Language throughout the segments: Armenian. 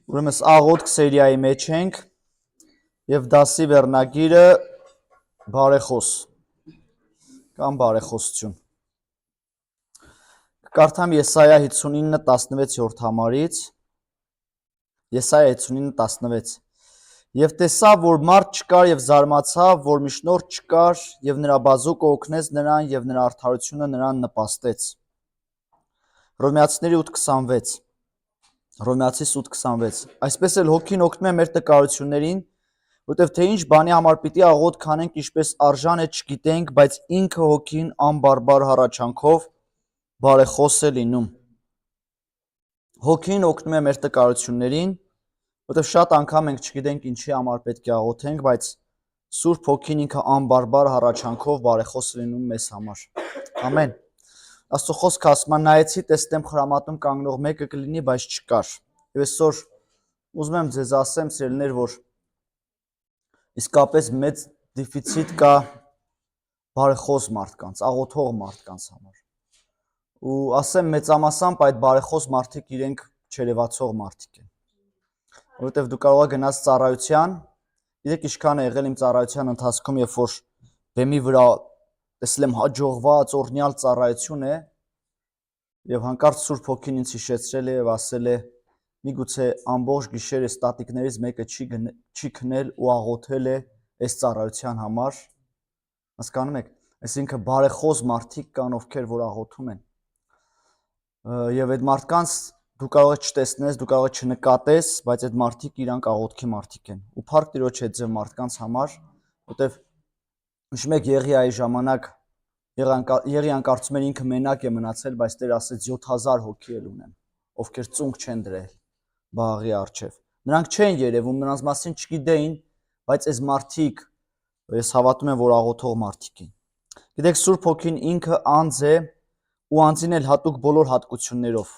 Ուրեմն աղոթք սերիայի մեջ ենք եւ դասի վերնագիրը բարեխոս կամ բարեխոսություն։ Կարդամ Եսայա 59:16 համարից։ Եսայա 59:16 Եվ տեսավ, որ մարդ չկար եւ զարմացավ, որ միջնորդ չկար եւ նրա բազուկը օգնեց նրան եւ նրա արդարությունը նրան նպաստեց։ Հռոմեացիների 8:26 Հռոմեացիս 8:26 Այսպես էլ հոգին օգնում է մեր տկարություններին, որտեվ թե ինչ բանի համար պիտի աղոթք անենք, ինչպես արժան է չգիտենք, բայց ինքը հոգին անբարբար հառաչանքով բարեխոս է լինում։ Հոգին օգնում է մեր տկարություններին, որտեվ շատ անգամ մենք չգիտենք ինչի համար պետք է աղոթենք, բայց Սուրբ Հոգին ինքը անբարբար հառաչանքով բարեխոս է լինում մեզ համար։ Ամեն։ Աստծո խոսքը ասում է, նայեցի, տեսնեմ խրամատում կանգնող մեկը կլինի, բայց չկար։ Եվ այսօր ուզում եմ ձեզ ասեմ, սիրելիներ, որ իսկապես մեծ դեֆիցիտ կա բարեխոս մարդկանց, աղոթող մարդկանց համար։ Ու ասեմ մեծամասամբ այդ բարեխոս մարդիկ իրենք չերևացող մարդիկ են։ Որովհետև դու կարող ես գնաս ծառայության, գիտեք ինչքան է եղել իմ ծառայության ընթացքում, երբ որ բեմի վրա տեսել եմ հաջողված, օրհնյալ ծառայություն է, եւ հանկարծ Սուրբ Հոգին ինձ հիշեցրել է եւ ասել է՝ միգուցե ամբողջ գիշերը ստատիկներից մեկը չի քնել ու աղոթել է այս ծառայության համար։ Հասկանում եք, այսինքն բարեխոս մարդիկ կան, ովքեր որ աղոթում են։ Եվ այդ մարդկանց դու կարող ես չտեսնես, դու կարող ես չնկատես, բայց այդ մարդիկ իրանք աղոթքի մարդիկ են։ Ու փառք Տիրոջ այդ ձև մարդկանց համար, որտեվ հիշում եք Եղիայի ժամանակ Եղիան կարծում էր ինքը մենակ է մնացել, բայց Տեր ասեց 7000 հոգի էլ ունեմ, ովքեր ծունկ չեն դրել Բաղի առջև։ Նրանք չեն երևում, նրանց մասին չգիտեին, բայց այս մարդիկ, ես հավատում եմ, որ աղոթող մարդիկ են։ Գիտեք, Սուրբ Հոգին ինքը անձ է ու անձին էլ հատուկ բոլոր հատկություններով։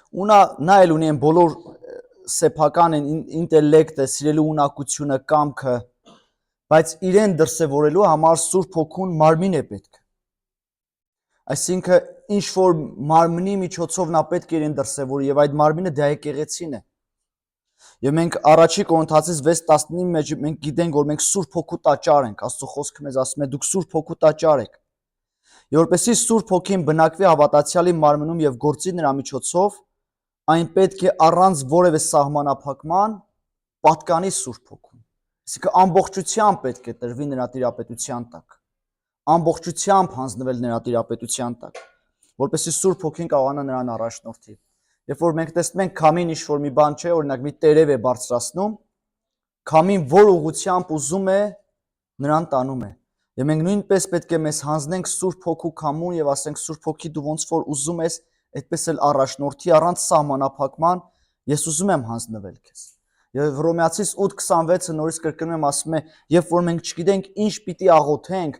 Ու նա էլ ունի այն բոլոր սեփական ինտելեկտը, սիրելու ունակությունը, կամքը, բայց իրեն դրսևորելու համար Սուրբ Հոգուն մարմին է պետք։ Այսինքն ինչ որ մարմնի միջոցով նա պետք է իրեն դրսևորի եւ այդ մարմինը դա եկեղեցին է։ Եվ մենք առաջի Կորինթացիս 6:19 մեջ մենք գիտենք, որ մենք Սուրբ Հոգու տաճար ենք, Աստծո խոսքը մեզ ասում է դուք Սուրբ Հոգու տաճար եք։ Եվ որպեսզի Սուրբ Հոգին բնակվի հավատացյալի մարմնում եւ գործի նրա միջոցով, այն պետք է առանց որևէ սահմանափակման պատկանի Սուրբ Հոգուն։ Այսինքն ամբողջությամբ պետք է տրվի նրա տիրապետության տակ, ամբողջությամբ հանձնվել նրա տիրապետության տակ, որպեսզի Սուրբ Հոգին կարողանա նրան առաջնորդի։ Երբ որ մենք տեսնում ենք քամին ինչ-որ մի բան չէ, օրինակ մի տերև է բարձրացնում, քամին որ ուղղությամբ ուզում է, նրան տանում է։ Եվ մենք նույնպես պետք է մեզ հանձնենք Սուրբ Հոգու քամուն եւ ասենք Սուրբ Հոգի դու ոնց որ ուզում ես, այդպես էլ առաջնորդի առանց սահմանափակման, ես ուզում եմ հանձնվել քեզ։ Եվ Հռոմեացիս 8:26-ը նորից կրկնում եմ ասում է, երբ որ մենք չգիտենք ինչ պիտի աղոթենք,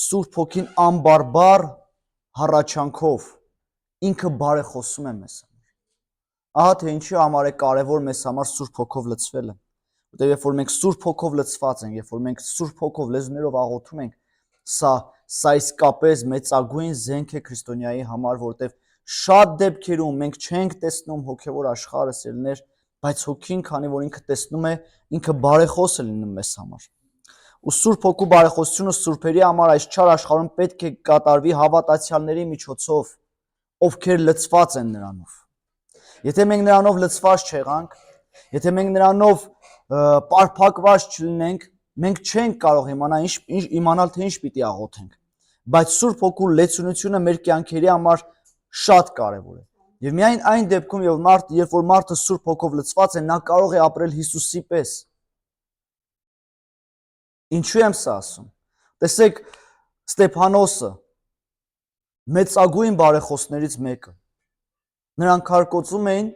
Սուրբ Հոգին անբարբար հառաչանքով ինքը բարեխոսում է մեզ համար։ Ահա թե ինչի համար է կարևոր մեզ համար Սուրբ Հոգով լցվելը։ Որտեղ երբ որ մենք Սուրբ Հոգով լցված ենք, երբ որ մենք Սուրբ Հոգով լեզուներով աղոթում ենք, սա իսկապես մեծագույն զենք է քրիստոնյայի համար, որտեղ շատ դեպքերում մենք չենք տեսնում հոգևոր աշխարհը սերներ, բայց Հոգին, քանի որ ինքը տեսնում է, ինքը բարեխոս է լինում մեզ համար։ Ու Սուրբ Հոգու բարեխոսությունը սուրբերի համար այս չար աշխարհում պետք է կատարվի հավատացյալների միջոցով, ովքեր լցված են նրանով։ Եթե մենք նրանով լցված չեղանք, եթե մենք նրանով պարփակված չլինենք, մենք չենք կարող իմանալ թե ինչ պիտի աղոթենք։ Բայց Սուրբ Հոգու լեցունությունը մեր կյանքերի համար շատ կարևոր է։ Եվ միայն այն դեպքում, երբ որ մարդը Սուրբ Հոգով լցված է, նա կարող է ապրել Հիսուսի պես։ Ինչու եմ սա ասում։ Տեսեք, Ստեփանոսը մեծագույն բարեխոսներից մեկը։ Նրանք քարկոծում էին,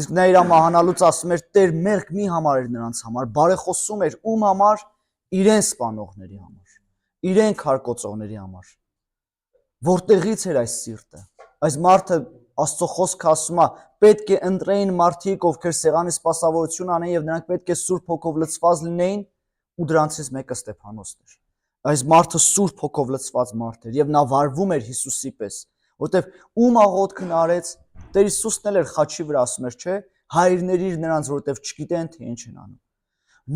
իսկ նա իր մահանալուց ասում էր Տեր մեղք մի համարեր նրանց համար, բարեխոսում էր ում համար, իրեն սպանողների համար, իրեն քարկոծողների համար։ Որտեղից էր այս սիրտը։ Այս մարդը Աստծո խոսքը ասում է, պետք է ընտրեին մարդիկ, ովքեր սեղանի սպասավորություն անեն եւ նրանք պետք է Սուրբ Հոգով լցված լինեին, ու դրանցից մեկը Ստեփանոսն էր։ Այս մարդը Սուրբ Հոգով լցված մարդ էր եւ նա վարվում էր Հիսուսի պես, որտեվ ում աղոթքն արեց, Տեր Հիսուսն էլ էր խաչի վրա ասում էր, չէ, հայրներիր նրանց, որովհետև չգիտեն, թե ինչ են անում։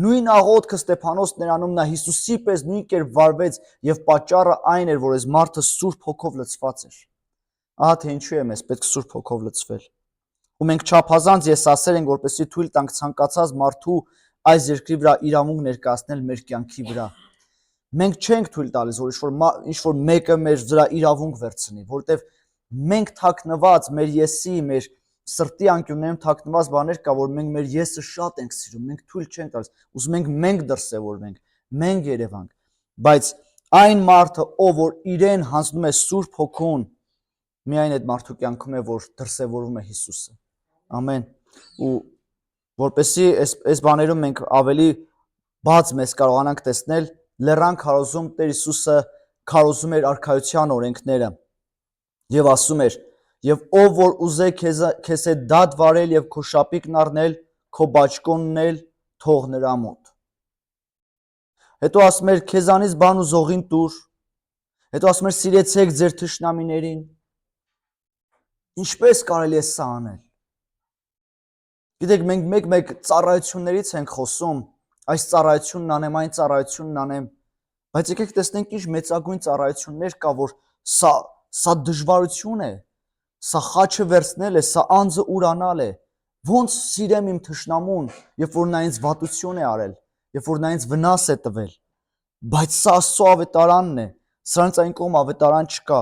Նույն աղոթքը Ստեփանոսն էր անում, նա Հիսուսի պես նույն կերպ վարվեց եւ պատճառը այն էր, որ այս մարդը Սուրբ Հոգով լցված էր։ Ահա թե ինչու է մեզ պետք Սուրբ Հոգով լցվել։ Ու մենք չափազանց եսասեր ենք, որպեսզի թույլ տանք ցանկացած մարդու այս երկրի վրա իրավունք ներկայացնել մեր կյանքի վրա։ Մենք չենք թույլ տալիս, որ ինչ-որ մեկը մեր վրա իրավունք վերցնի, որովհետև մենք թաքնված, մեր եսի, մեր սրտի անկյուններում թաքնված բաներ կա, որ մենք մեր եսը շատ ենք սիրում, մենք թույլ չենք տալիս, ուզում ենք մենք դրսևորվենք, մենք երևանք, բայց այն մարդը, ով որ իրեն հանձնում է Սուրբ Հոգուն, միայն այդ մարդու կյանքում է, որ դրսևորվում է Հիսուսը։ Ամեն։ Ու որպեսզի այս բաներում մենք ավելի բաց մեզ կարողանանք տեսնել, լեռան քարոզում Տեր Հիսուսը քարոզում էր արքայության օրենքները եւ ասում էր. «Եվ ով որ ուզե քեզ հետ դատ վարել եւ քո շապիկն առնել, քո բաճկոնն էլ թող նրա մոտ»։ Հետո ասում էր քեզանից բան ու զողին տուր։ Հետո ասում էր սիրեցեք ձեր թշնամիներին։ Ինչպես կարելի է սա անել։ Գիտեք, մենք մեկ-մեկ ծառայություններից ենք խոսում, այս ծառայությունն անեմ, այն ծառայությունն անեմ, բայց եկեք տեսնենք ինչ մեծագույն ծառայություններ կա, որ սա դժվարություն է, սա խաչը վերցնել է, սա անձը ուրանալ է, ոնց սիրեմ իմ թշնամուն, երբ որ նա ինձ վատություն է արել, երբ որ նա ինձ վնաս է տվել, բայց սա Աստծո ավետարանն է, սրանց այն կողմ ավետարան չկա,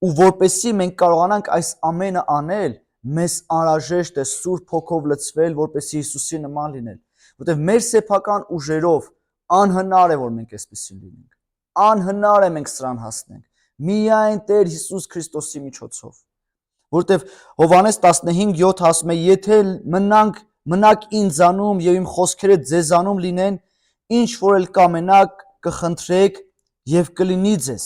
ու որպեսզի մենք կարողանանք այս ամենը անել, մեզ անհրաժեշտ է Սուրբ Հոգով լցվել, որպեսզի Հիսուսի նման լինել, որտեղ մեր սեփական ուժերով անհնար է, որ մենք այսպեսին լինենք, անհնար է մենք սրան հասնենք, միայն Տեր Հիսուս Քրիստոսի միջոցով, որտեղ Հովհաննես 15:7 ասում է, եթե մնաք ինձանում եւ իմ խոսքերը ձեզանում լինեն, ինչ որ էլ կամենաք կխնդրեք եւ կլինի ձեզ։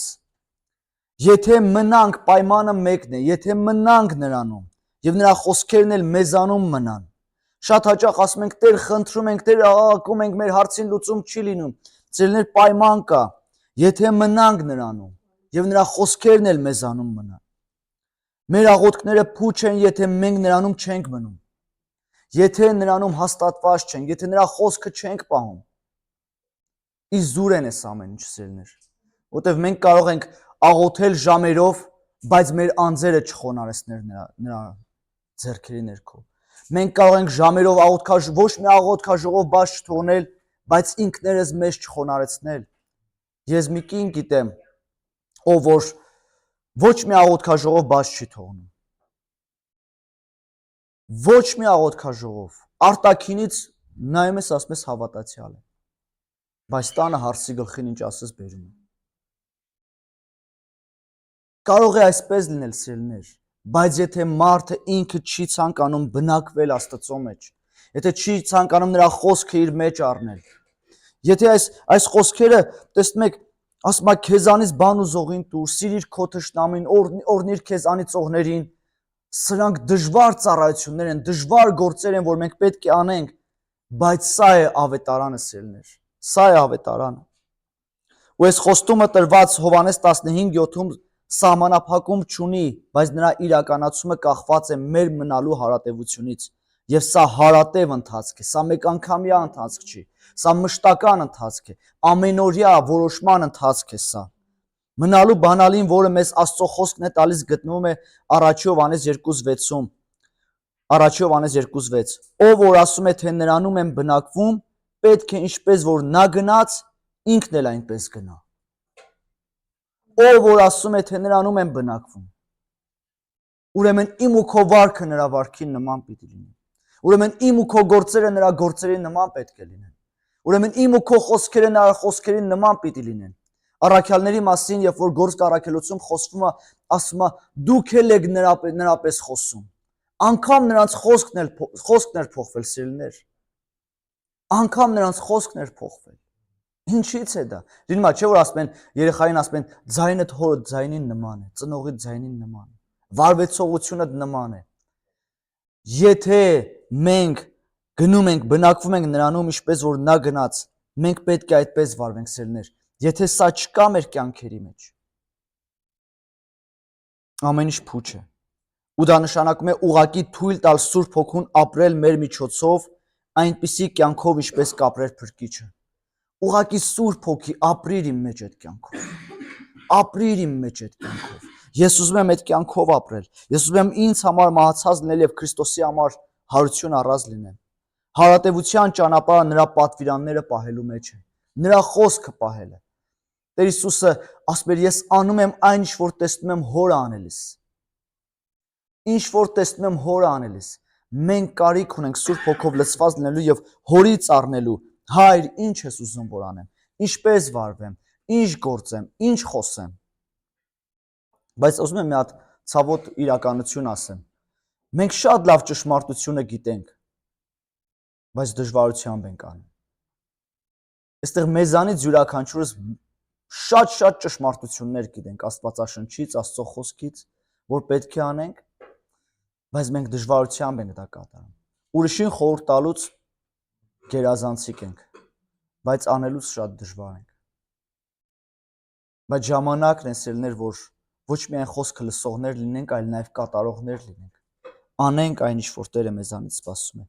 Եթե մնանք, պայմանը մեկն է, եթե մնանք նրանում եւ նրա խոսքերն էլ մեզանում մնան։ Շատ հաճախ ասում ենք Տեր, խնդրում ենք, Տեր, աղաղակում ենք, մեր հարցին լուծում չի լինում։ Ծերներ պայման կա, եթե մնանք նրանում եւ նրա խոսքերն էլ մեզանում մնան։ Մեր աղոթքները փուչ են, եթե մենք նրանում չենք մնում։ Եթե նրանում հաստատված չենք, եթե նրա խոսքը չենք պահում։ Իզուր են այս ամեն ինչ սերներ։ Որտեւ մենք կարող ենք աղոթել ժամերով, բայց մեր անձերը չխոնարհեցնել նրա ձեռքերի ներքո։ Մենք կարող ենք ժամերով ոչ մի աղոթքաժողով բաց չթողնել, բայց ինքներս մեզ չխոնարհեցնել։ Ես մի կին գիտեմ, ով որ ոչ մի աղոթքաժողով բաց չի թողնում։ Ոչ մի աղոթքաժողով։ Արտաքինից նայում ես, ասում ես հավատացյալ է։ Բայց տանը հարցի գլխին ինչ ասես բերում է։ Կարող է այսպես լինել սիրելիներ, բայց եթե մարդը ինքը չի ցանկանում բնակվել Աստծո մեջ, եթե չի ցանկանում նրա խոսքը իր մեջ առնել, եթե այս խոսքերը, տեսնում եք, ասում է քեզանից բան ու զողին տուր, սիրիր քո թշնամին, օրհնիր քեզ անիծողներին, սրանք դժվար ծառայություններ են, դժվար գործեր են, որ մենք պետք է անենք, բայց սա է ավետարանը սիրելիներ, սա է ավետարանը։ Ու այս խոստումը տրված Հովհաննես 15:7-ում սահմանափակում չունի, բայց նրա իրականացումը կախված է մեր մնալու հարատևությունից։ Եվ սա հարատև ընթացք է, սա մեկ անգամյա ընթացք չի, սա մշտական ընթացք է, ամենօրյա որոշման ընթացք է սա։ Մնալու բանալին, որը մեզ Աստծո խոսքն է տալիս, գտնվում է Առաջի Հովհաննես 2:6-ում։ Առաջի Հովհաննես 2:6։ Ով որ ասում է, թե նրանում եմ բնակվում, պետք է ինչպես որ նա գնաց, ինքն էլ այնպես գնա։ Ով որ ասում է, թե նրանում եմ բնակվում, ուրեմն իմ ու քո վարքը նրա վարքին նման պիտի լինի։ Ուրեմն իմ ու քո գործերը նրա գործերին նման պետք է լինեն։ Ուրեմն իմ ու քո խոսքերը նրա խոսքերին նման պիտի լինեն։ Առաքյալների մասին, երբ որ գործ առաքելություն խոսվում է, ասում է դուք էլ եք նրա պես խոսում։ Անկամ նրանց խոսքն էր փոխվել, սիրելիներ։ Անկամ նրանց խոսքն էր փոխվել։ Ինչից է դա։ Լինում է, չէ՞ որ ասում են, երեխային ասում են, ձայնդ հորդ ձայնին նման է, ծնողիդ ձայնին նման է, վարվեցողությունդ նման է։ Եթե մենք գնում ենք, բնակվում ենք նրանում, ինչպես որ նա գնաց, մենք պետք է այդպես վարվենք, սերներ։ Եթե սա չկա մեր կյանքերի մեջ, ամեն ինչ փուչ է։ Ու դա նշանակում է ուղակի թույլ տալ Սուրբ Հոգուն ապրել մեր միջոցով այնպիսի կյանքով, ինչպես կապրեր Փրկիչը։ Ուղակի Սուրբ Հոգի ապրիր իմ մեջ այդ կյանքով։ Ապրիր իմ մեջ այդ կյանքով։ Ես ուզում եմ այդ կյանքով ապրել։ Ես ուզում եմ ինձ համար մահացած լինել եւ Քրիստոսի համար հարություն առած լինեմ։ Հարատևության ճանապարհը նրա պատվիրանները պահելու մեջ է։ Նրա խոսքը պահելը։ Տեր Հիսուսը ասում էր, ես անում եմ այն, ինչ որ տեսնում եմ Հորը անելիս։ Ինչ որ տեսնում եմ Հորը անելիս։ Մենք կարիք ունենք Սուրբ Հոգով լցված լինելու եւ Հորից առնելու։ Հայր, ինչ ես ուզում որ անեմ։ Ինչպես վարվեմ, ինչ գործեմ, ինչ խոսեմ։ Բայց ուզում եմ մի հատ ցավոտ իրականություն ասեմ։ Մենք շատ լավ ճշմարտությունը գիտենք, բայց դժվարությամբ ենք անում։ Այստեղ մեզանից յուրաքանչյուրս շատ ճշմարտություններ գիտենք Աստվածաշնչից, Աստծո խոսքից, որ պետք է անենք, բայց մենք դժվարությամբ ենք դա կատարում։ Ուրիշին խորհուրդ տալուց գերազանցիկ ենք, բայց անելուց շատ դժվար ենք։ Բայց ժամանակն է սիրելիներ, որ ոչ միայն խոսքը լսողներ լինենք, այլ նաև կատարողներ լինենք։ Անենք այն, ինչ որ Տերը մեզանից սպասում է։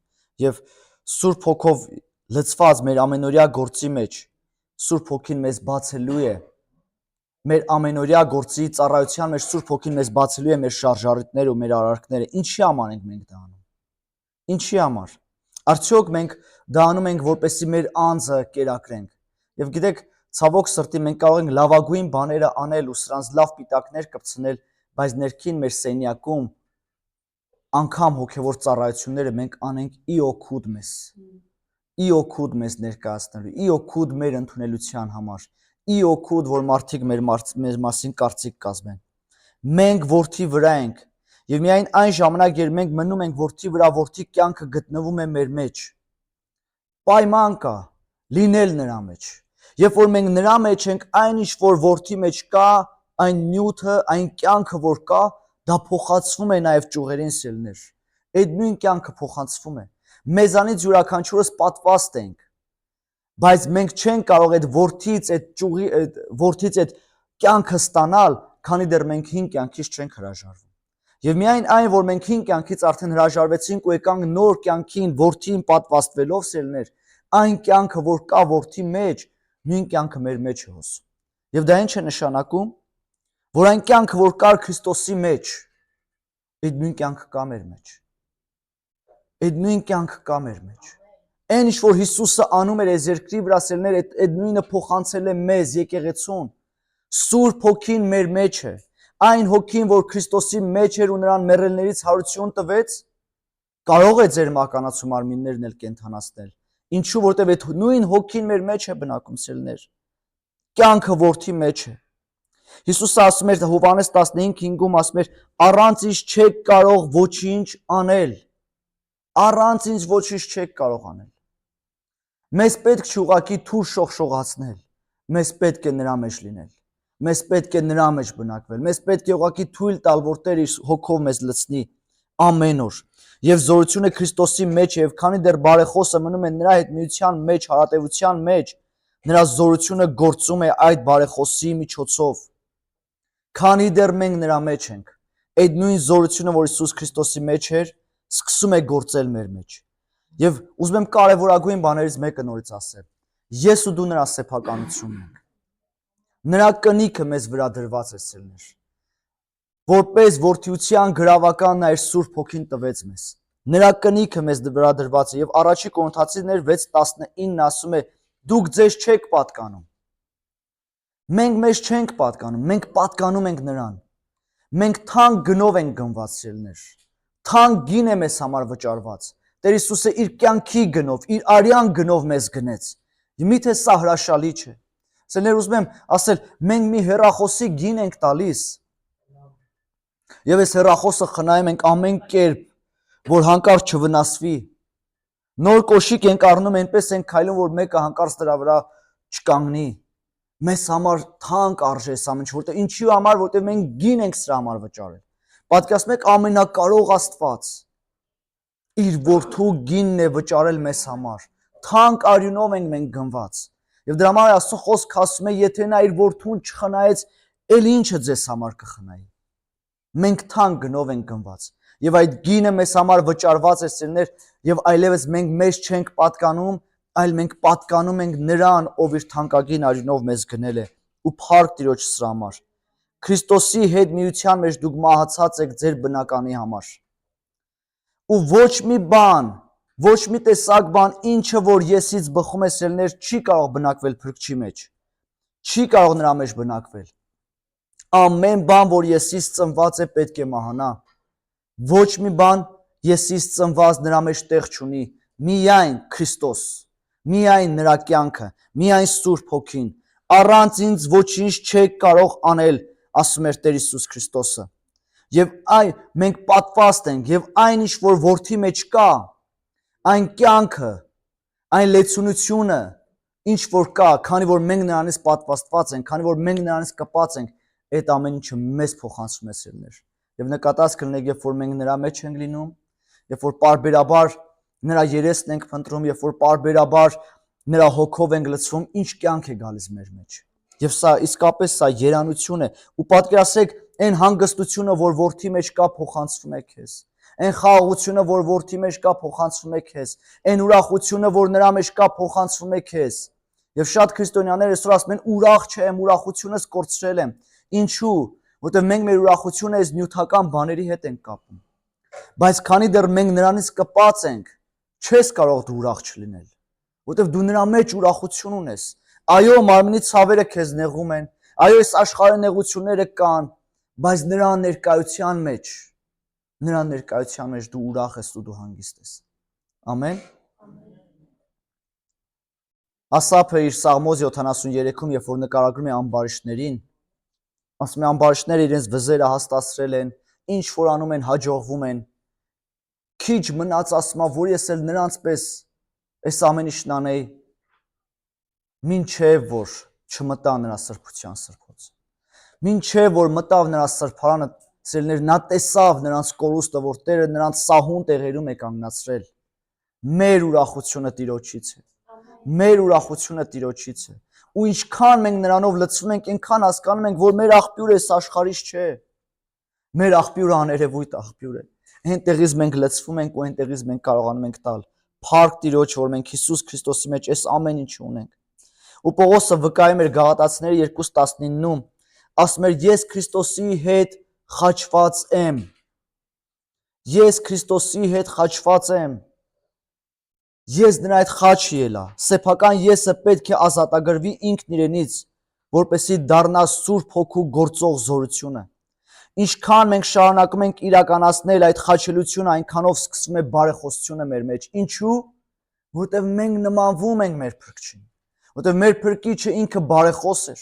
Եվ Սուրբ Հոգով լցված մեր ամենօրյա գործի մեջ Սուրբ Հոգին մեզ բացելու է մեր ամենօրյա գործի ծառայության մեջ Սուրբ Հոգին մեզ բացելու է մեր շարժառիթները ու մեր արարքները։ Ինչի համար ենք մենք դա անում։ Ինչի համար։ Արդյոք մենք դա անում ենք, որպեսզի մեր անձը կերակրենք։ Եվ գիտեք, ցավոք սրտի մենք կարող ենք լավագույն բաները անել ու սրանց լավ պիտակներ կպցնել, բայց ներքին մեր սենյակում անգամ հոգևոր ծառայությունները մենք անենք ի օգուտ մեզ։ Ի օգուտ մեզ ներկայացնելու, ի օգուտ մեր ընդունելության համար, ի օգուտ, որ մարդիկ մեր մասին կարծիք կազմեն։ Մենք որդի վրա ենք, եւ միայն այն ժամանակ, երբ մենք մնում ենք որդի վրա, որդի կյանքը գտնվում է մեր մեջ։ Պայման կա լինել նրա մեջ։ Երբ որ մենք նրա մեջ ենք, այն ինչ որ որդի մեջ կա, այն նյութը, այն կյանքը, որ կա, դա փոխանցվում է նաև ճյուղերին սիրելիներ։ Այդ նույն կյանքը փոխանցվում է։ Մեզանից յուրաքանչյուրս պատվաստ ենք, բայց մենք չենք կարող այդ որդից, այդ ճյուղի, որդից այդ կյանքը ստանալ, քանի դեռ մենք հին կյանքից չենք հրաժարվում։ Եվ միայն այն, որ մենք հին կյանքից արդեն հրաժարվեցինք ու եկանք նոր կյանքին, որդին պատվաստվելով սիրելիներ, այն կյանքը, որ կա որդի մեջ, նույն կյանքը մեր մեջ է հոսում։ Եվ դա ինչ է նշանակում, որ այն կյանքը, որ կար Քրիստոսի մեջ, այդ նույն կյանքը կա մեր մեջ։ Այդ նույն կյանքը կա մեր մեջ։ Այն ինչ որ Հիսուսը անում էր այս երկրի վրա սերներ, այդ նույնը փոխանցել է մեզ եկեղեցուն։ Սուրբ Հոգին մեր մեջ է։ Այն Հոգին, որ Քրիստոսի մեջ էր ու նրան մեռելներից հարություն տվեց, կարող է ձեր մականացու մարմիններն էլ կենդանացնել։ Ինչու, որտեղ այդ նույն Հոգին մեր մեջ է բնակում սերներ։ Կյանքը որդի մեջ է։ Հիսուսը ասում էր Հովհաննես 15:5-ում ասում էր. առանց ինձ չեք կարող ոչինչ անել։ Առանց ինձ ոչինչ չեք կարող անել։ Մեզ պետք չի ուղղակի թուր շողշողացնել։ Մեզ պետք է նրա մեջ լինել։ Մեզ պետք է նրա մեջ բնակվել։ Մեզ պետք է ուղղակի թույլ տալ, որ Տեր իր հոգով մեզ լցնի ամեն օր։ Եվ զորությունը Քրիստոսի մեջ է, եւ քանի դեռ բարեխոսը մնում է նրա հետ միության մեջ, հարատևության մեջ, նրա զորությունը գործում է այդ բարեխոսի միջոցով։ Քանի դեռ մենք նրա մեջ ենք, այդ նույն զորությունը, որ Հիսուս Քրիստոսի մեջ էր, սկսում է գործել մեր մեջ։ Եվ ուզում եմ կարևորագույն բաներից մեկը նորից ասել։ Ես ու դու նրա սեփականությունն ենք։ Նրա կնիքը մեզ վրա դրված է սիրելիներ։ Որպես որդիության գրավական նա իր Սուրբ Հոգին տվեց մեզ։ Նրա կնիքը մեզ վրա դրված է եւ առաջի Կորինթացիներ 6:19 ասում է. դուք ձեզ չեք պատկանում։ Մենք մեզ չենք պատկանում, մենք պատկանում ենք նրան։ Մենք թանկ գնով ենք գնված սիրելիներ։ Թանկ գին է մեզ համար վճարված։ Տեր Հիսուսը իր կյանքի գնով, իր արյան գնով մեզ գնեց։ Միթե սա հրաշալի չէ։ Սիրելիներ, ուզում եմ ասել, մենք մի հեռախոսի գին ենք տալիս։ Եվ այս հեռախոսը խնայում ենք ամեն կերպ, որ հանկարծ չվնասվի։ Նոր կոշիկ ենք առնում, այնպես ենք քայլում, որ մեկը հանկարծ դրա վրա չկանգնի։ Մեզ համար թանկ արժե սա ինչ, որտեղ ինչի համար, որտեղ մենք գին ենք սրա համար վճարել։ Պատկերացնում եք ամենակարող Աստված իր որդու գինն է վճարել մեզ համար։ Թանկ արյունով ենք մենք գնված։ Եվ դրա համար Աստծո խոսքը ասում է, եթե նա իր որդուն չխնայեց, էլ ինչը ձեզ համար կխնայի։ Մենք թանկ գնով ենք գնված։ Եվ այդ գինը մեզ համար վճարված է, սիրներ, եւ այլևս մենք մեզ չենք պատկանում, այլ մենք պատկանում ենք նրան, ով իր թանկագին արյունով մեզ գնել է, ու փառք Տիրոջ սրա համար։ Քրիստոսի հետ միության մեջ դուք մահացած եք ձեր բնականի համար։ Ու ոչ մի բան, ոչ մի տեսակ բան, ինչը որ եսից բխում է, սիրներ, չի կարող բնակվել փրկչի մեջ։ Չի կարող նրա մեջ բնակվել։ Ամեն բան, որ եսից ծնված է, պետք է մահանա։ Ոչ մի բան եսից ծնված նրա մեջ տեղ չունի։ Միայն Քրիստոս, միայն նրա կյանքը, միայն Սուրբ Հոգին։ Առանց ինձ ոչինչ չեք կարող անել, ասում էր Տեր Հիսուս Քրիստոսը։ Եվ մենք պատվաստ ենք, եւ այն ինչ որ որդի մեջ կա, այն կյանքը, այն լեցունությունը, ինչ որ կա, քանի որ մենք նրանից պատվաստված ենք, քանի որ մենք նրանից կպած ենք, այդ ամեն ինչը մեզ փոխանցում է սիրներ։ Եվ նկատած կլինեք, երբ որ մենք նրա մեջ ենք լինում, երբ որ պարբերաբար նրա երեսն ենք փնտրում, երբ որ պարբերաբար նրա հոգով ենք լցվում, ինչ կյանք է գալիս մեր մեջ։ Եվ սա իսկապես սա երանություն է, ու պատկերացրեք այն հանգստությունը, որ որդի մեջ կա, փոխանցվում է քեզ։ Այն խաղաղությունը, որ որդի մեջ կա, փոխանցվում է քեզ։ Այն ուրախությունը, որ նրա մեջ կա, փոխանցվում է քեզ։ Եվ շատ քրիստոնյաներ այսօր ասում են՝ ուրախ չեմ, ուրախությունս կորցրել եմ։ Ինչու՞։ Որտեղ մենք մեր ուրախությունը այս նյութական բաների հետ ենք կապում։ Բայց քանի դեռ մենք նրանից կպած ենք, չես կարող դու ուրախ չլինել, որտեղ դու նրա մեջ ուրախություն ունես։ Այո, մարմնի ցավերը քեզ նեղում են, այո, այս աշխարհի նեղությունները կան, բայց նրա ներկայության մեջ դու ուրախ ես ու դու հանգիստ ես։ Ամեն։ Ասափը իր Սաղմոս 73-ում, երբ որ նկարագրում է ամբարիշտներին, ասում է ամբարիշտները իրենց վզերը հաստացրել են, ինչ որ անում են, հաջողվում են։ Քիչ մնաց, ասում է, որ ես էլ նրանց պես այս ամեն ինչն անեի, մինչև որ չմտա նրա սրբության սրբոցը։ Մինչև որ մտավ նրա սրբարանը, սիրելիներ, նա տեսավ նրանց կորուստը, որ Տերը նրանց սահուն տեղերում է կանգնացրել։ Մեր ուրախությունը Տիրոջից է։ Մեր ուրախությունը Տիրոջից է։ Ու ինչքան մենք նրանով լցվում ենք, այնքան հասկանում ենք, որ մեր աղբյուրը այս աշխարհից չէ։ Մեր աղբյուրը աներևույթ աղբյուր է։ Այնտեղից մենք լցվում ենք ու այնտեղից մենք կարողանում ենք տալ։ Փառք Տիրոջ, որ մենք Հիսուս Քրիստոսի մեջ այս ամեն ինչը ունենք։ Ու Պողոսը վկայում էր Գաղատացիների 2:19-ում, ասում էր՝ ես Քրիստոսի հետ խաչված եմ։ Ես Քրիստոսի հետ խաչված եմ։ Ես նրա հետ խաչ ելա։ Սեփական եսը պետք է ազատագրվի ինքն իրենից, որպեսզի դառնա Սուրբ Հոգու գործող զորությունը։ Ինչքան մենք շարունակում ենք իրականացնել այդ խաչելությունը, այնքանով սկսվում է բարեխոսությունը մեր մեջ։ Ինչու՞։ Որտեղ մենք նմանվում ենք մեր Փրկչին։ Որտեղ մեր Փրկիչը ինքը բարեխոս էր։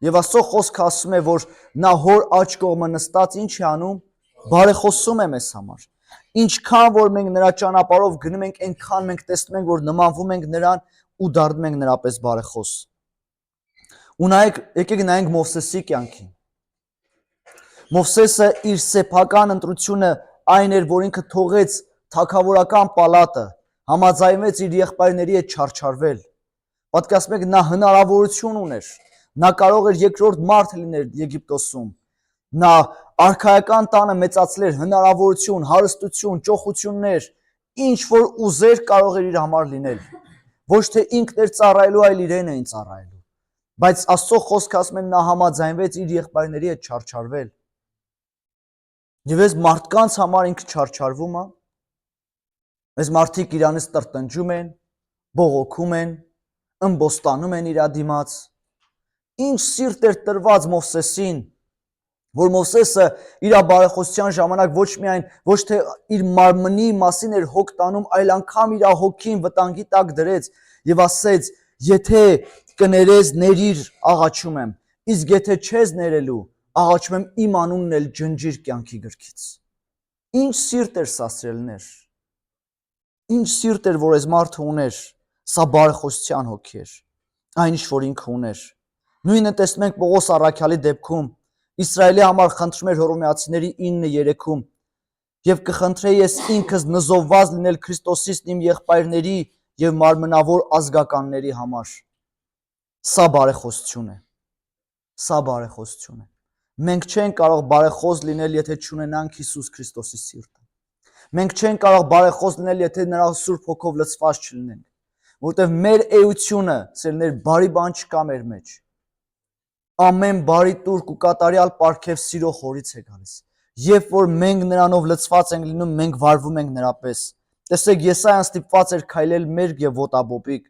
Եվ Աստծո խոսքը ասում է, որ նա հոր աջ կողմը նստած ինչ է անում, բարեխոսում է մեզ համար։ Ինչքան որ մենք նրա ճանապարհով գնում ենք, այնքան մենք տեսնում ենք, որ նմանվում ենք նրան ու դառնում ենք նրա պես բարեխոս։ Ու եկեք նայենք Մովսեսի կյանքին։ Մովսեսը իր սեփական ընտրությունը այն էր, որ ինքը թողեց թագավորական պալատը, համաձայնվեց իր եղբայրների հետ չարչարվել։ Պատկերացնում եք, նա հնարավորություն ուներ։ Նա կարող էր երկրորդ մարդ լինել Եգիպտոսում։ Նա արքայական տանը մեծացել էր հնարավորություն, հարստություն, ճոխություններ, ինչ որ ուզեր կարող էր իր համար լինել։ Ոչ թե ինքն էր ծառայելու, այլ իրեն էին ծառայելու։ Բայց Աստծո խոսքը ասում է, նա համաձայնվեց իր եղբայրների հետ չարչարվել։ Եվ այս մարդկանց համար ինքը չարչարվում է։ Այս մարդիկ իրանից տրտնջում են, բողոքում են, ըմբոստանում են իր դիմաց։ Ինչ սիրտ էր տրված Մովսեսին, որ Մովսեսը իր բարեխոսության ժամանակ ոչ թե իր մարմնի մասին էր հոգ տանում, այլ անգամ իր հոգին վտանգի տակ դրեց եւ ասեց. եթե կներես, ներիր, աղաչում եմ, իսկ եթե չես ներելու, աղաչում եմ իմ անունն էլ ջնջիր կյանքի գրքից։ Ինչ սիրտ էր սա, սիրելիներ։ Ինչ սիրտ էր, որ այս մարդը ուներ, սա բարեխոսության հոգի էր, այն ինչ որ ինքը ուներ։ Նույնը տեսնում ենք Պողոս առաքյալի դեպքում, Իսրայելի համար խնդրում էր Հռոմեացիների 9:3-ում, եւ կխնդրեի ես ինքս նզովված լինել Քրիստոսից իմ եղբայրների եւ մարմնավոր ազգականների համար։ Սա բարեխոսություն է։ Սա բարեխոսություն է։ Մենք չենք կարող բարեխոս լինել, եթե չունենանք Հիսուս Քրիստոսի սիրտը։ Մենք չենք կարող բարեխոս լինել, եթե նրա Սուրբ Հոգով լցված չլինենք, որովհետև մեր էությունը, սիրելիներ, բարի բան չկա մեր մեջ։ Ամեն բարի տուրք ու կատարյալ պարգև սիրո խորից է գալիս։ Երբ որ մենք նրանով լցված ենք լինում, մենք վարվում ենք նրա պես։ Տեսեք, Եսայան ստիպված էր քայլել մերկ եւ ոտաբոբիկ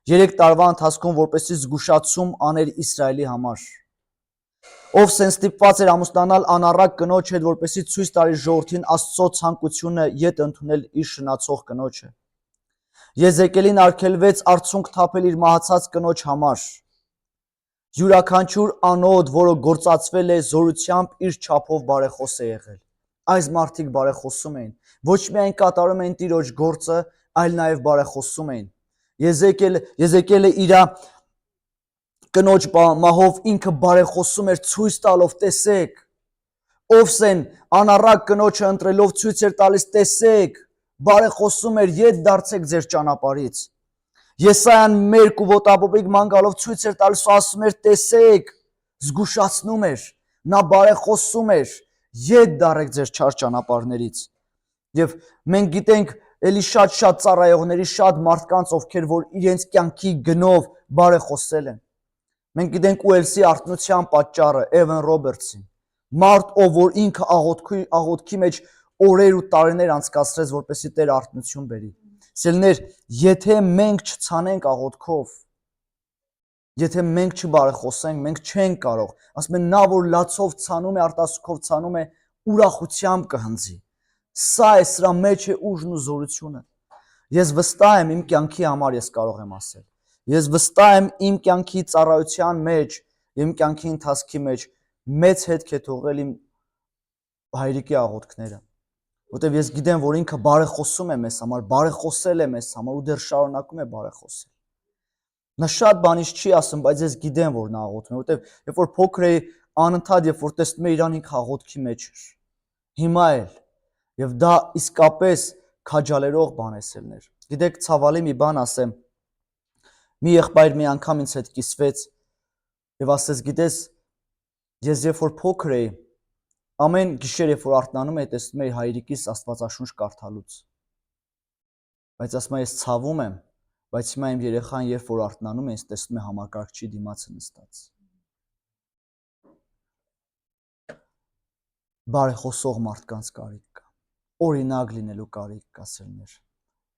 3 տարվա ընթացքում, որպեսզի զգուշացում աներ Իսրայելի համար։ Ով սեն ստիպված էր ամուսնանալ անառակ կնոջ հետ, որպեսզի ցույց տարի ժողովրդին Աստծո ցանկությունը յետ ընդունել իր շնացող կնոջը։ Եզեկիելին արգելվեց արցունք թափել իր մահացած կնոջ համար։ Յուրաքանչյուր անոթ, որը գործածվել է զորությամբ իր չափով բարեխոս է եղել։ Այս մարդիկ բարեխոսում էին։ Ոչ միայն կատարում էին Տիրոջ գործը, այլ նաև բարեխոսում էին։ Եզեկիելը իր կնոջ մահով ինքը բարեխոսում էր ցույց տալով, տեսեք, Ովսեն անառակ կնոջը ընտրելով ցույց էր տալիս, տեսեք, բարեխոսում էր, ետ դարձեք ձեր ճանապարհից։ Եսայան մերկ ու ոտաբոբիկ ման գալով ցույց էր տալիս ու ասում էր, տեսեք, զգուշացնում էր, նա բարեխոսում էր, ետ դարեք ձեր չար ճանապարհներից։ Եվ մենք գիտենք էլի շատ ծառայողների, շատ մարդկանց, ովքեր որ իրենց կյանքի գնով բարեխոսել են։ Մենք գիտենք Ուելսի արթնության պատճառը, Էվեն Ռոբերտսին, մարդ, ով որ ինքը աղոթքի մեջ օրեր ու տարիներ անցկացրեց, որպեսզի Տեր արթնություն բերի։ Սիրելիներ, եթե մենք չցանենք աղոթքով, եթե մենք չբարեխոսենք, մենք չենք կարող։ Ասում են, նա որ լացով ցանում է, արտասուքով ցանում է, ուրախությամբ կհնձի։ Սա է, սրա մեջ է ուժն ու զորությունը։ Ես վստահ եմ իմ կյանքի համար, ես կարող եմ ասել։ Ես վստահ եմ իմ կյանքի ծառայության մեջ, իմ կյանքի ընթացքի մեջ մեծ հետք է թողել իմ հայրիկի աղոթքները։ Որտեվ ես գիտեմ, որ ինքը բարեխոսում է մեզ համար, բարեխոսել է մեզ համար ու դեռ շարունակում է բարեխոսել։ Նա շատ բանից չի ասում, բայց ես գիտեմ, որ նա աղոթում է, որտեվ երբ որ փոքր էի, անընդհատ երբ որ տեսնում էի իրան, ինքը աղոթքի մեջ էր։ Հիմա էլ, եւ դա իսկապես քաջալերող բան է սելներ։ Գիտեք, ցավալի մի բան ասեմ։ Մի եղբայր մի անգամ ինձ հետ կիսվեց եւ ասեց, գիտես, ես երբ որ փոքր էի, ամեն գիշեր երբ որ արթնանում էի, տեսնում էի հայրիկիս Աստվածաշունչ կարդալուց։ Բայց ասում եմ, ես ցավում եմ, բայց հիմա իմ երեխան երբ որ արթնանում է, ինձ տեսնում է համակարգչի դիմացը նստած։ Բարեխոսող մարդկանց կարիք կա։ Օրինակ լինելու կարիք կա սերներ։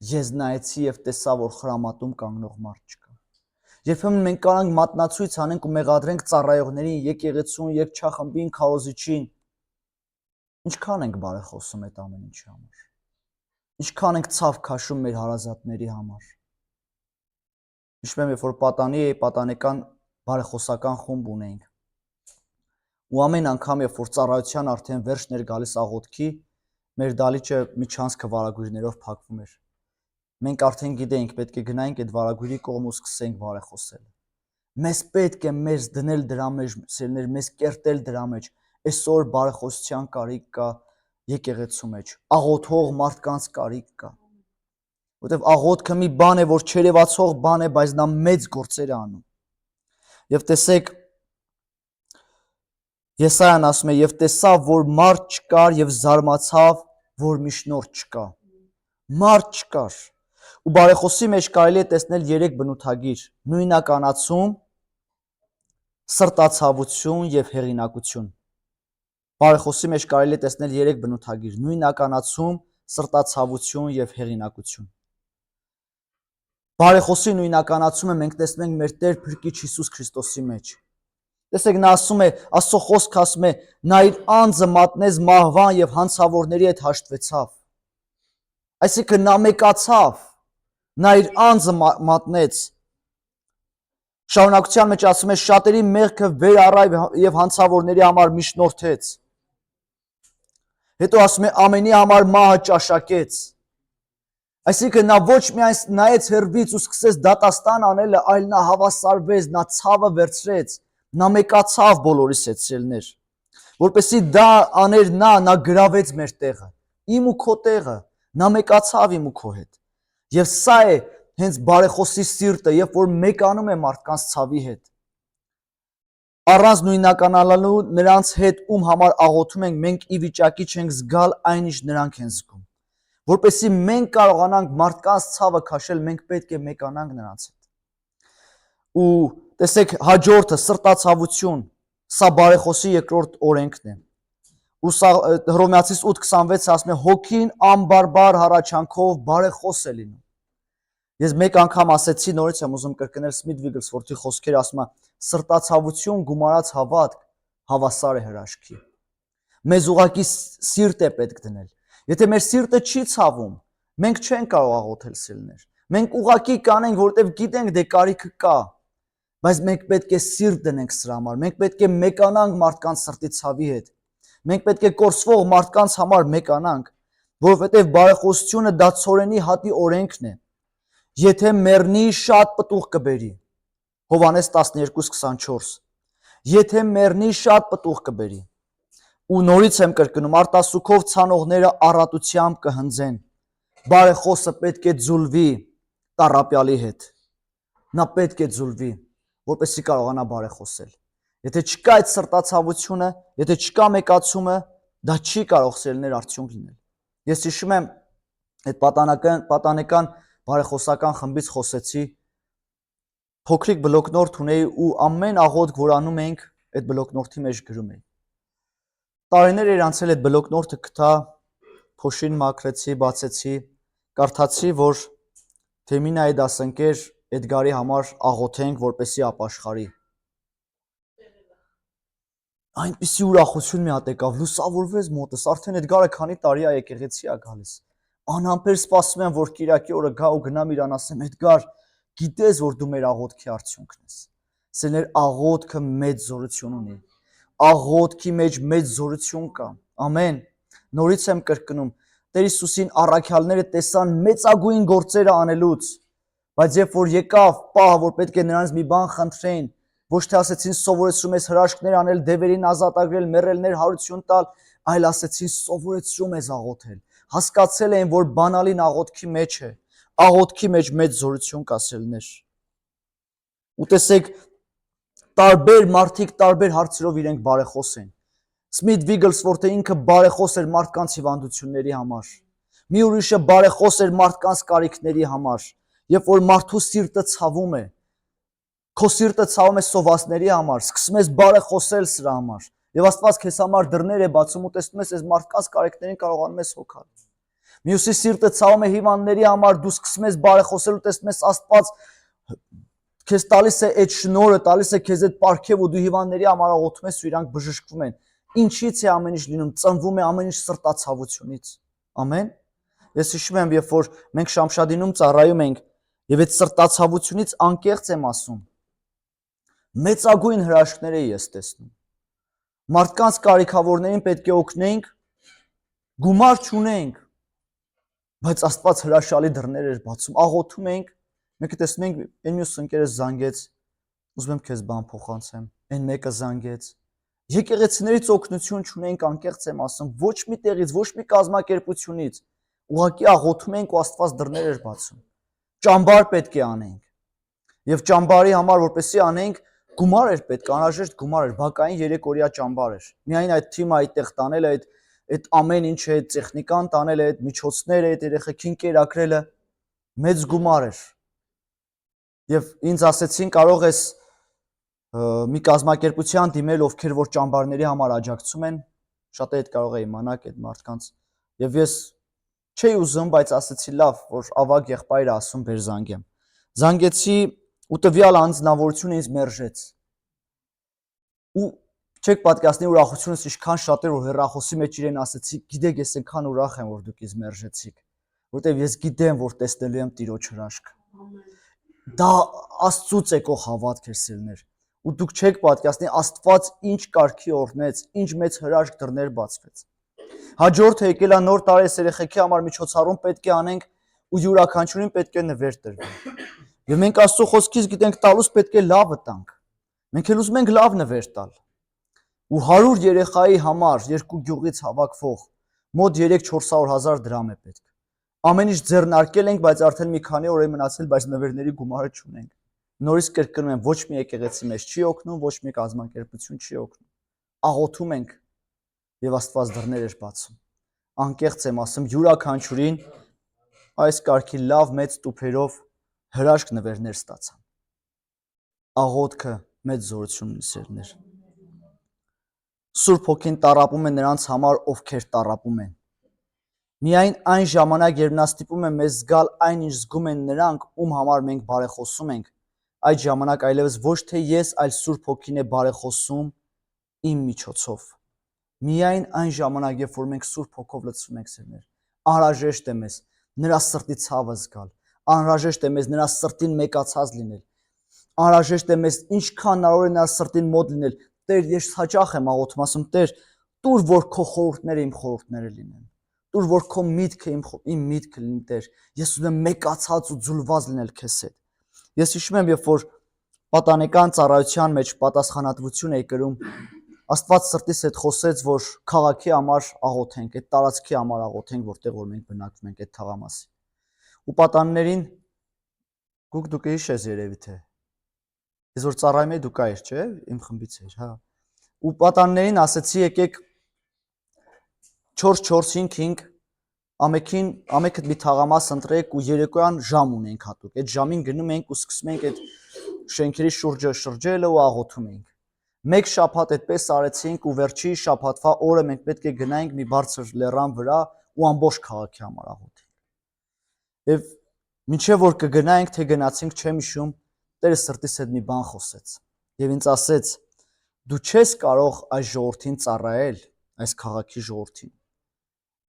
Ես նայեցի եւ տեսա, որ խրամատում կանգնող մարդ չկա։ Երբեմն մենք կարանք մատնացույց անենք ու մեղադրենք ծառայողներին, եկեղեցուն, երգչախմբին, քարոզիչին։ Ինչքան ենք բարեխոսում այդ ամեն ինչի համար։ Ինչքան ենք ցավ քաշում մեր հարազատների համար։ Հիշում եմ, երբ որ պատանի էի, պատանեկան բարեխոսական խումբ ունեինք։ Ու ամեն անգամ, երբ որ ծառայության արդեն վերջն էր գալիս աղոթքի, մեր դալիճը միջանցքը վարագույրներով փակվում էր։ Մենք արդեն գիտեինք, պետք է գնայինք այդ վարագույրի կողմ ու սկսենք բարեխոսել։ Մեզ պետք է մեզ դնել դրա մեջ, սերներ, մեզ կերտել դրա մեջ։ Այսօր բարեխոսության կարիք կա եկեղեցու մեջ, աղոթող մարդկանց կարիք կա։ Որտեվ աղոթքը մի բան է, որ չերևացող բան է, բայց նա մեծ գործեր է անում։ Եվ տեսեք, Եսայան ասում է, եւ տեսավ, որ մարդ չկար եւ զարմացավ, որ միջնորդ չկա։ Մարդ չկար։ Ու բարեխոսի մեջ կարելի է տեսնել 3 բնութագիր՝ նույնականացում, սրտացավություն եւ հեղինակություն։ Բարեխոսի մեջ կարելի է տեսնել 3 բնութագիր՝ նույնականացում, սրտացավություն եւ հեղինակություն։ Բարեխոսի նույնականացումը մենք տեսնում ենք մեր Տեր Փրկիչ Հիսուս Քրիստոսի մեջ։ Տեսեք, նա ասում է, Աստծո խոսքը ասում է, նա իր անձը մատնեց մահվան եւ հանցավորների հետ հաշտվեցավ։ Այսինքն նա մեկացավ, նա իր անձը մատնեց։ Շարունակության մեջ ասում է, շատերի մեղքը վեր առավ եւ հանցավորների համար միջնորդեց։ Հետո ասում է, ամենի համար մահը ճաշակեց։ Այսինքն նա ոչ միայն նայեց հեռվից ու սկսեց դատաստան անելը, այլ նա հավասարվեց, նա ցավը վերցրեց, նա մեկացավ բոլորիս հետ սիրելիներ, որպեսզի դա աներ նա գրավեց մեր տեղը, իմ ու քո տեղը, նա մեկացավ իմ ու քո հետ։ Եվ սա է հենց բարեխոսի սիրտը, երբ որ մեկանում է մարդկանց ցավի հետ։ Առանց նույնականանալու նրանց հետ ում համար աղոթում ենք, մենք ի վիճակի չենք զգալ այն, ինչ նրանք են զգում։ Որպեսզի մենք կարողանանք մարդկանց ցավը քաշել, մենք պետք է մեկանանք նրանց հետ։ Ու տեսեք, հաջորդը սրտացավություն, սա բարեխոսի երկրորդ օրենքն է։ Ու սա Հռոմեացիս 8:26 ասում է, հոգին անբարբար հառաչանքով բարեխոս է լինում։ Ես մեկ անգամ ասեցի, նորից եմ ուզում կրկնել Սմիթ Վիգլսվորթի խոսքերը, ասում է, սրտացավություն գումարած հավատք հավասար է հրաշքի։ Մեզ ուղղակի սիրտ է պետք դնել։ Եթե մեր սիրտը չի ցավում, մենք չենք կարող աղոթել սիրելիներ։ Մենք ուղղակի կանենք, որովհետև գիտենք դե կարիքը կա, բայց մենք պետք է սիրտ դնենք սրա համար։ Մենք պետք է մեկանանք մարդկանց սրտի ցավի հետ։ Մենք պետք է կորսվող մարդկանց համար մեկանանք, որովհետև բարեխոսությունը դա ցորենի հատի օրենքն է։ Եթե մեռնի, շատ պտուղ կբերի։ Հովհաննես 12:24։ Եթե մեռնի, շատ պտուղ կբերի։ Ու նորից եմ կրկնում, արտասուքով ցանողները առատությամբ կհնձեն։ Բարեխոսը պետք է ձուլվի տառապյալի հետ։ Նա պետք է ձուլվի, որպեսզի կարողանա բարեխոսել։ Եթե չկա այդ սրտացավությունը, եթե չկա մեկացումը, դա չի կարող սիրելիներ արդյունք լինել։ Ես հիշում եմ այդ պատանեկան բարեխոսական խմբից խոսեցի, փոքրիկ բլոկնորդ ունեի ու ամեն աղոթք, որ անում էինք, այդ բլոկնորդի մեջ գրում էի։ Տարիներ էր անցել, այդ բլոկնորդը գտա, փոշին մաքրեցի, բացեցի, կարդացի, որ Թեմինայի դասընկեր Էդգարի համար աղոթենք, որպեսզի ապաշխարի։ Այնպիսի ուրախություն մի հատ եկավ, լուսավորվեց մոտս, արդեն Էդգարը քանի տարի է եկեղեցի է գալիս։ Անհամբեր սպասում եմ, որ Կիրակի օրը գա ու գնամ իրան ասեմ, Էդգար, գիտես, որ դու մեր աղոթքի արդյունքն ես։ Սերներ, աղոթքը մեծ զորություն ունի։ Աղոթքի մեջ մեծ զորություն կա։ Ամեն։ Նորից եմ կրկնում, Տեր Հիսուսին առաքյալները տեսան մեծագույն գործերը անելուց, բայց երբ որ եկավ պահը, որ պետք է նրանց մի բան խնդրեին, ոչ թե ասեցին սովորեցրում ես հրաշքներ անել, դևերին ազատագրել, մեռելներ հարություն տալ, այլ ասեցին սովորեցրում ես աղոթել։ Հասկացել էին, որ բանալին աղոթքի մեջ է, աղոթքի մեջ մեծ զորություն կա սիրելիներ։ Ու տեսեք, տարբեր մարդիկ տարբեր հարցերով իրենք բարեխոս են։ Սմիթ Վիգլսվորթը ինքը բարեխոս էր մարդկանց հիվանդությունների համար։ Մի ուրիշը բարեխոս էր մարդկանց կարիքների համար։ Երբ որ մարդու սիրտը ցավում է, քո սիրտը ցավում է սովածների համար, սկսում ես բարեխոսել սրա համար։ Եվ Աստված քեզ համար դռներ է բացում ու տեսնում ես, այս մարդկանց կարիքներին կարողանում ես հոգալ։ Մյուսի սիրտը ցավում է հիվանդների համար, դու սկսում ես բարեխոսել ու տեսնում ես Աստված քեզ տալիս է այդ շնորհը, տալիս է քեզ այդ պարգև ու դու հիվանդների համար աղոթում ես ու իրանք բժշկվում են։ Ինչից է ամեն ինչ լինում, ծնվում է ամեն ինչ սրտացավությունից։ Ամեն։ Ես հիշում եմ, երբ որ մենք Շամշադինում ծառայում ենք, եւ այդ սրտացավությունից անկեղծ եմ ասում, մեծագույն հրաշքներ էի ես տեսնում։ Մարդկանց կարիքավորներին պետք է օգնենք, գումար չունենք, բայց Աստված հրաշալի դռներ էր բացում։ Աղոթում ենք, մեկը տեսնում ենք, այն մյուս ընկերս զանգեց, ուզում եմ քեզ բան փոխանցեմ, այն մեկը զանգեց։ Եկեղեցիներից օգնություն չունենք, անկեղծ եմ ասում, ոչ մի տեղից, ոչ մի կազմակերպությունից, ուղղակի աղոթում ենք ու Աստված դռներ էր բացում։ Ճամբար պետք է անենք։ Եվ ճամբարի համար, որպեսզի անենք, գումար էր պետք, անհրաժեշտ գումար էր, բակային 3 օրյա ճամբար էր։ Միայն այդ թիմը այդտեղ տանել այդ ամեն ինչը, այդ տեխնիկան տանել, այդ միջոցները, այդ երեխեքին կերակրելը մեծ գումար էր։ Եվ ինձ ասեցին, կարող ես մի կազմակերպության դիմել, ովքեր որ ճամբարների համար աջակցում են, շատ այդ կարող է իմանալ այդ մարդկանց։ Եվ ես չէի ուզում, բայց ասեցի լավ, որ ավագ եղբայրը ասում բեր զանգեմ։ Զանգեցի ու տվյալ անձնավորությունը ինձ մերժեց։ Ու չեք պատկերացնի ուրախությունս ինչքան շատ էր, որ հեռախոսի մեջ իրեն ասեցի, գիտեք, ես այնքան ուրախ եմ, որ դուք ինձ մերժեցիք, որտեղ ես գիտեմ, որ տեսնելու եմ Տիրոջ հրաշքը։ Դա Աստծուց եկող հավատք էր սիրելիներ։ Ու դուք չեք պատկերացնի Աստված ինչ կարգի օրհնեց, ինչ մեծ հրաշք դռներ բացվեց։ Հաջորդը եկել է նոր տարես երեխեքի համար միջոցառում պետք է անենք ու յուրաքանչյուրին պետք է նվեր տրվի։ Եվ մենք Աստծո խոսքից գիտենք տալուց պետք է լավը տանք։ Մենք էլ ուզում ենք լավ նվեր տալ։ Ու 100 երեխայի համար երկու գյուղից հավաքվող մոտ 3-400 հազար դրամ է պետք։ Ամեն ինչ ձեռնարկել ենք, բայց արդեն մի քանի օր է մնացել, բայց նվերների գումարը չունենք։ Նորից կրկնում եմ, ոչ մի եկեղեցի մեջ չի օգնում, ոչ մի կազմակերպություն չի օգնում։ Աղոթում ենք եւ Աստված դռներ էր բացում։ Անկեղծ եմ ասում, յուրաքանչյուրին այս կարգի լավ մեծ տուփերով հրաշք նվերներ ստացան։ Աղոթքը մեծ զորություն ունի սերներ։ Սուրբ Հոգին տառապում է նրանց համար, ովքեր տառապում են։ Միայն այն ժամանակ, երբ նա ստիպում է մեզ զգալ այն, ինչ զգում են նրանք, ում համար մենք բարեխոսում ենք, այդ ժամանակ այլևս ոչ թե ես, այլ Սուրբ Հոգին է բարեխոսում իմ միջոցով։ Միայն այն ժամանակ, երբ որ մենք Սուրբ Հոգով լցվում ենք սերներ, անհրաժեշտ է մեզ նրա սրտի ցավը զգալ, անհրաժեշտ է մեզ նրա սրտին մեկացած լինել, անհրաժեշտ է մեզ ինչքան հնարավոր է նրա սրտին մոտ լինել։ Տեր, ես հաճախ եմ աղոթում, ասում Տեր, տուր որ քո խորհուրդները իմ խորհուրդները լինեն, տուր որ քո միտքը իմ միտքը լինի, Տեր, ես ուզում եմ մեկացած ու ձուլված լինել քեզ հետ։ Ես հիշում եմ, երբ որ պատանեկան ծառայության մեջ պատասխանատվություն էի կրում, Աստված սրտիս հետ խոսեց, որ քաղաքի համար աղոթենք, այդ տարածքի համար աղոթենք, որտեղ որ մենք բնակվում ենք այդ թաղամասի։ Ու պատանիներին դուք հիշես երևի թե ես որ ծառայում էի դու կայր, չէ՞, իմ խմբից էր, հա։ Ու պատանիներին ասեցի եկեք 4-4-5 ամեքդ մի թաղամաս ընտրեք ու երեկոյան ժամ ունենք հատուկ։ Այդ ժամին գնում ենք ու սկսում ենք այդ շենքերի շուրջը շրջելը ու աղոթում ենք։ Մեկ շաբաթ այդպես արեցինք ու վերջի շաբաթվա օրը մենք պետք է գնայինք մի բարձր լեռան վրա ու ամբողջ քաղաքի համար աղոթենք։ Եվ մինչև որ կգնայինք, թե գնացինք, չեմ հիշում, Տերը սրտիս հետ մի բան խոսեց եւ ինձ ասեց. դու չես կարող այս ժողովրդին ծառայել, այս քաղաքի ժողովրդին,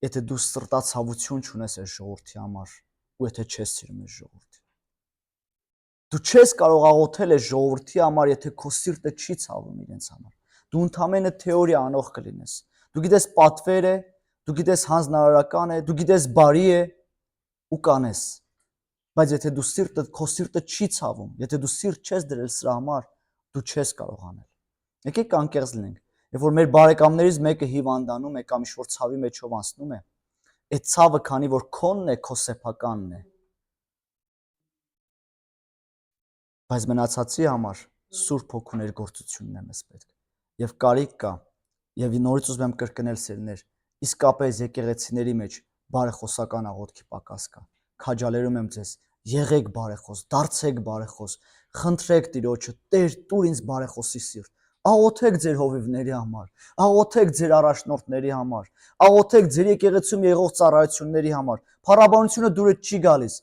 եթե դու սրտացավություն չունես այս ժողովրդի համար ու եթե չես սիրում այս ժողովրդին։ Դու չես կարող աղոթել այս ժողովրդի համար, եթե քո սիրտը չի ցավում իրենց համար։ Դու ընդամենը թեորիա անող կլինես։ Դու գիտես պատվեր է, դու գիտես հանձնարարական է, դու գիտես բարի է ու կանես։ Բայց եթե դու քո սիրտը չի ցավում, եթե դու սիրտ չես դրել սրա համար, դու չես կարող անել։ Եկեք անկեղծ լինենք։ Երբ որ մեր բարեկամներից մեկը հիվանդանում է կամ ինչ-որ ցավի մեջով անցնում է, այդ ցավը քանի որ քոնն է, քո սեփականն է։ Բայց մնացածի համար Սուրբ Հոգու ներգործությունն է մեզ պետք։ Եվ կարիք կա, եւ նորից ուզում եմ կրկնել սերներ, իսկապես եկեղեցիների մեջ բարեխոսական աղոթքի պակաս կա։ Քաջալերում եմ ձեզ, եղեք բարեխոս, դարձեք բարեխոս, խնդրեք Տիրոջը, Տեր, տուր ինձ բարեխոսի սիրտ։ Աղոթեք ձեր հովիվների համար, աղոթեք ձեր առաջնորդների համար, աղոթեք ձեր եկեղեցում եղող ծառայությունների համար։ Փառաբանությունը դուրս չի գալիս։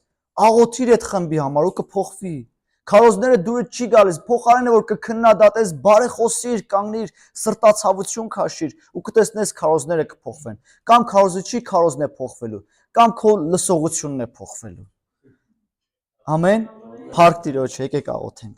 Աղոթիր այդ խմբի համար ու կփոխվի։ Քարոզները դուրս չի գալիս, փոխարենը որ կքննադատես, բարեխոսիր, կանգնիր, սրտացավություն քաշիր ու կտեսնես քարոզները կփոխվեն։ Կամ քարոզիչի քարոզն է փոխվելու, կամ քո լսողությունն է փոխվելու։ Ամեն։ Փառք Տիրոջ, եկեք աղոթենք։